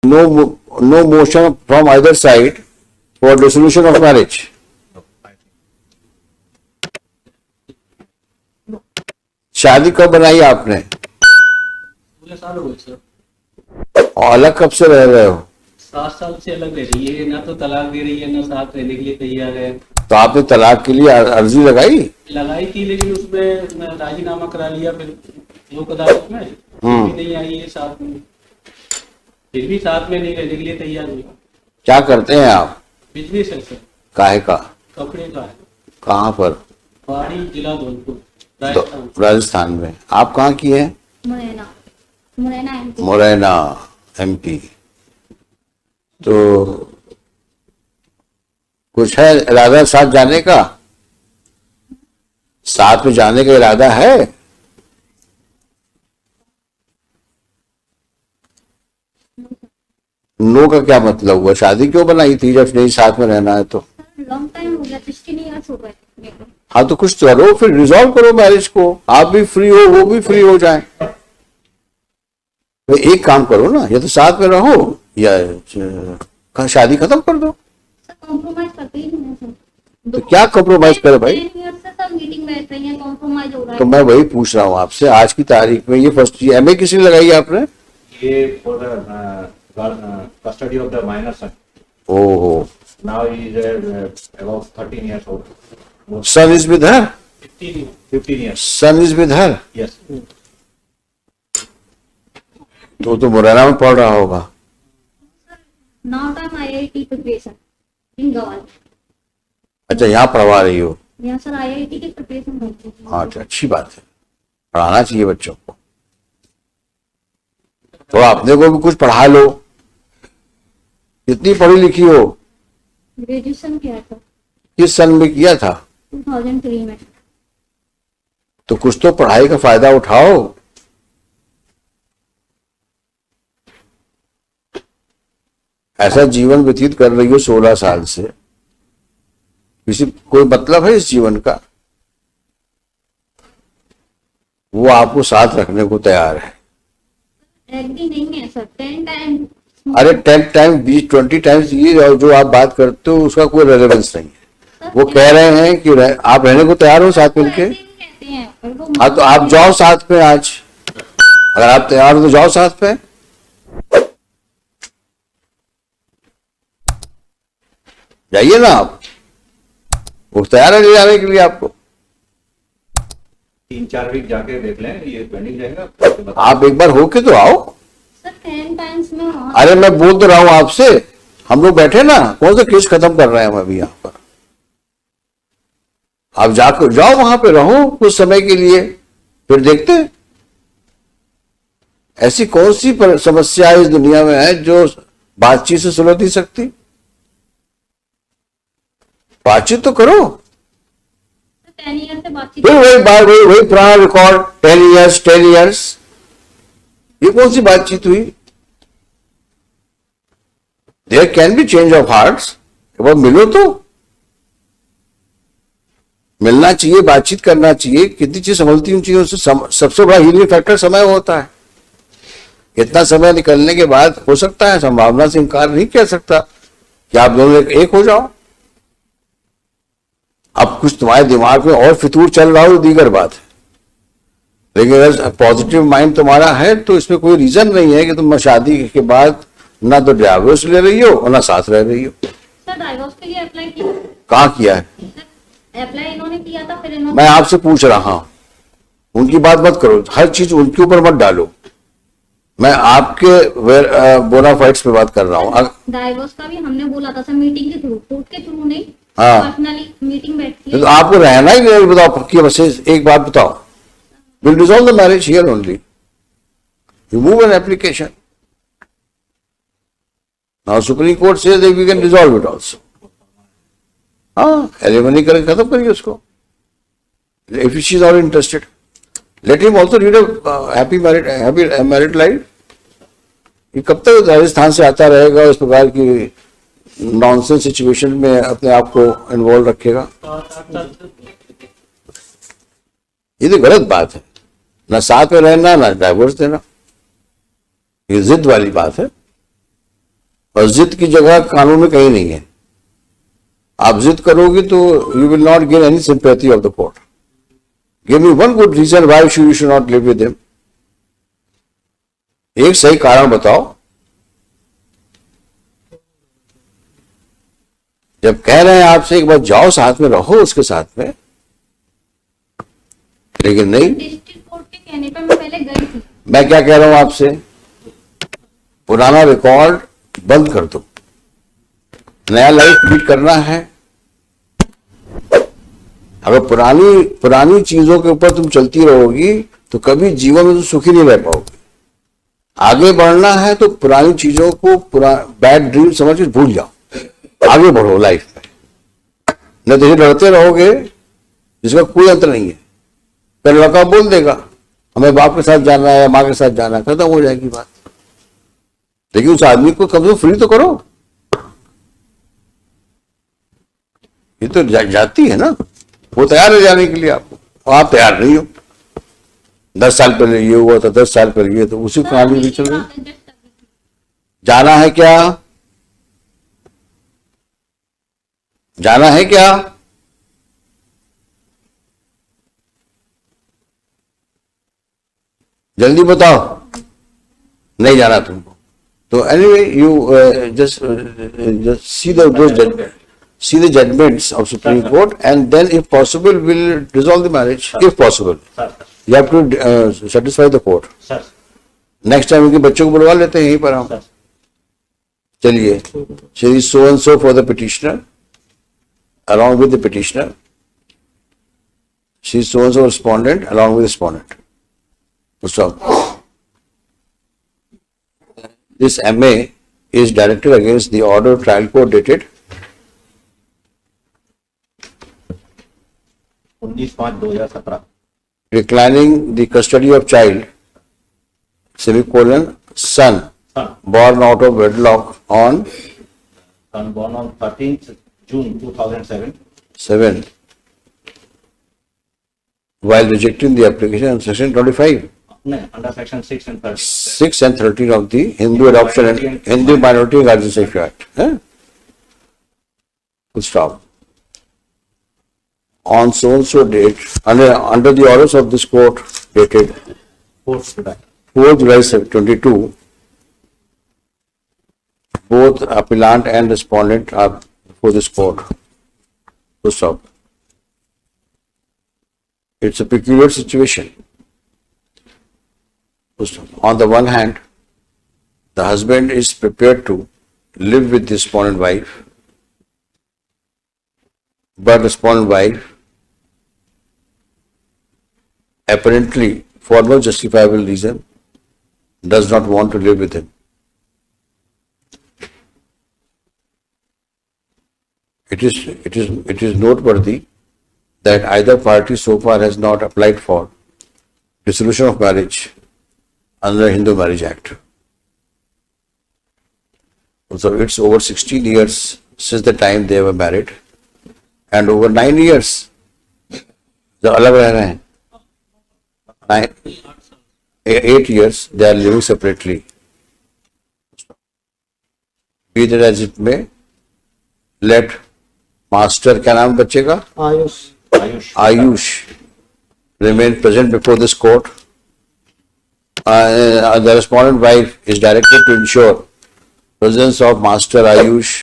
no motion from either side for dissolution of marriage. शादी कब बनाई आपने? 16 साल हो गए सर। और अलग कब से रह रहे हो? 7 साल से अलग रह रही है, ना तो तलाक दे रही है ना साथ रहने के लिए तैयार है। तो आपने तलाक के लिए अर्जी लगाई थी लेकिन उसमें राजीनामा करा लिया फिर लोक अदालत में, फिर भी नहीं आई है साथ में, फिर भी साथ में नहीं रहने के लिए तैयार हुआ। क्या करते हैं आप? बिजनेस है सर। काहे का? कपड़े का है। कहाँ पर? पहाड़ी जिला धौलपुर राजस्थान में। आप कहाँ की हैं? मुरैना। मुरैना एमपी। मुरैना एमपी। तो कुछ है इरादा साथ जाने का? साथ में जाने का इरादा है? नो का क्या मतलब हुआ? शादी क्यों बनाई थी जब नहीं साथ में रहना है तो? लॉन्ग टाइम हो गया, 16 इयर्स हो गए मेरे को। हाँ तो कुछ करो, फिर रिजॉल्व करो मैरिज को। आप भी फ्री हो, वो भी फ्री हो जाए। तो एक काम करो ना, या तो साथ में रहो या शादी खत्म कर दो। सर कॉम्प्रोमाइज करते ही नहीं है सर। तो क्या कॉम्प्रोमाइज करे भाई? 10 years से सब मीटिंग बैठ रही है, कॉम्प्रोमाइज हो रहा है। तो मैं वही पूछ रहा हूँ आपसे, आज की तारीख में ये फर्स्ट एमए किसी ने लगाई है आपने? ये for the custody of the minor son. ओहो। Now he is about 13 years old. Son is with her? 15 years. Son is with her? Yes. तो मुरैना में पढ़ रहा होगा। Now time IIT preparation in Gwalior. अच्छा, यहाँ पढ़वा रही हो? यहाँ सर आईआईटी की प्रिपरेशन करती हूँ। हाँ, अच्छी बात है, पढ़ाना चाहिए बच्चों को। तो अपने को भी कुछ पढ़ा लो। कितनी पढ़ी लिखी हो? ग्रेजुएशन किया था। किस सन में किया था? 2003 में। तो कुछ तो पढ़ाई का फायदा उठाओ। ऐसा जीवन व्यतीत कर रही हो 16 साल से, किसी कोई मतलब है इस जीवन का? वो आपको साथ रखने को तैयार है। एग्री नहीं है सर। 10 टाइम। अरे 10 टाइम 20 टाइम्स ये जो आप बात करते हो उसका कोई रेलेवेंस नहीं है। वो कह रहे हैं कि आप रहने को तैयार हो साथ मिलके? कहते हैं। हाँ तो आप जाओ साथ में आज, अगर आप तैयार हो तो जाओ साथ में। जाइए ना आप, वो तैयार है ले जाने के लिए आपको। 3-4 वीक जाके देख लें, ये पेंडिंग रहेगा। आप एक बार होके तो आओ। सर 10 टाइम्स में। अरे मैं बोल तो रहा हूं आपसे, हम लोग बैठे ना, कौन सा केस खत्म कर रहे हैं हम अभी यहाँ पर? आप जाकर जाओ, वहां पे रहो कुछ समय के लिए, फिर देखते हैं। ऐसी कौन सी समस्या इस दुनिया में है जो बातचीत से सुलझ नहीं सकती? बातचीत तो करो। 10 ईयर से बातचीत। फिर वही पुराना रिकॉर्ड, 10 इयर्स। ये कौन सी बातचीत हुई? There can be change of hearts. एक बार मिलो तो, मिलना चाहिए, बातचीत करना चाहिए। कितनी चीज संभलती उन चीजों से। सबसे बड़ा हीलिंग फैक्टर समय होता है। इतना समय निकलने के बाद हो सकता है, संभावना से इनकार नहीं कर सकता कि आप दोनों एक हो जाओ। अब कुछ तुम्हारे दिमाग में और फितूर चल रहा हो दीगर बात है, लेकिन अगर पॉजिटिव माइंड तुम्हारा है तो इसमें कोई रीजन नहीं है कि तुम शादी के बाद ना तो डिवोर्स ले रही हो और ना साथ रह रही हो। सर डाइवोर्स के लिए अप्लाई किया? कहाँ किया है? अप्लाई इन्होंने किया था, फिर इन्होंने। मैं आपसे पूछ रहा हूं, उनकी बात मत करो, हर चीज उनके ऊपर मत डालो। मैं आपके बोनाफाइड्स पे बात कर रहा हूँ। डाइवोर्स का भी हमने बोला था सर, मीटिंग के थ्रू, कोर्ट के थ्रू नहीं। हाँ। पर्सनली मीटिंग बैठती है। तो आपको रहना ही नहीं, बताओ पक्की बस एक बात बताओ। Will resolve the marriage here only. You move an application. Now Supreme Court says that we can resolve it also. हाँ, एलिमनी करके खत्म करिए उसको। If she is not interested, let him also lead a happy married life. ये कब तक राजस्थान से आता रहेगा, इस प्रकार की नॉनसेंस सिचुएशन में अपने आप को इन्वॉल्व रखेगा? ये तो गलत बात है। ना साथ में रहना, ना डाइवोर्स देना, ये जिद वाली बात है। और जिद की जगह कानून में कहीं नहीं है। आप जिद करोगे तो you will not gain any sympathy of the court. Give me one good reason why you should not live with him. एक सही कारण बताओ। जब कह रहे हैं आपसे एक बार जाओ साथ में रहो उसके साथ में, लेकिन नहीं। डिस्ट्रिक्ट कोर्ट के कहने पर मैं पहले गई थी। मैं क्या कह रहा हूं आपसे, पुराना रिकॉर्ड बंद कर दो, नया लाइफ लीड करना है। अगर पुरानी चीजों के ऊपर तुम चलती रहोगी तो कभी जीवन में तुम सुखी नहीं रह पाओगे। आगे बढ़ना है तो पुरानी चीजों को बैड ड्रीम समझ के भूल जाओ, आगे बढ़ो लाइफ में। न तो ये लड़ते रहोगे जिसका कोई अंतर नहीं है। फिर लड़का बोल देगा हमें बाप के साथ जाना है या माँ के साथ जाना है, खत्म हो जाएगी बात। लेकिन उस आदमी को कम से कम फ्री तो करो। ये तो जाती है ना, वो तैयार है जाने के लिए आपको, और आप तैयार नहीं हो। 10 साल पहले ये हुआ था, 10 साल पहले ये, तो उसी कहानी भी चल रही। जाना है क्या? जाना है क्या? जल्दी बताओ। नहीं जाना तुमको तो anyway you just see the judgments of Supreme Court and then if possible will dissolve the marriage if possible. Sir You have to satisfy the court. Sir next time उनके बच्चों को बुलवा लेते हैं यहीं पर हम। सर चलिए, Shri so and so for the petitioner along with the petitioner, she is so and so respondent along with the respondent. Stop. This MA is directed against the order of trial court dated 19/5/2017 declining the custody of child, semicolon, son, born out of wedlock on son born on 13th June 2007 7, while rejecting the application on section 25, under section 6 and 13. 6 and 13 of the Hindu Adoption and Hindu Minority and Guardianship Act. Full stop. On so and so date, under the orders of this court dated 4th July. 4th July 22, both appellant and respondent are before this court. Full stop. It's a peculiar situation. Full stop. On the one hand, the husband is prepared to live with the respondent wife, but respondent wife, apparently for no justifiable reason, does not want to live with him. It is noteworthy that either party so far has not applied for dissolution of marriage under Hindu Marriage Act. So it's over 16 years since the time they were married, and over 9 years जो अलग रह रहे हैं, 8 years they are living separately. Be that as it may, let master, क्या नाम बच्चे का? Ayush remain present before this court. The respondent wife is directed to ensure presence of Master Ayush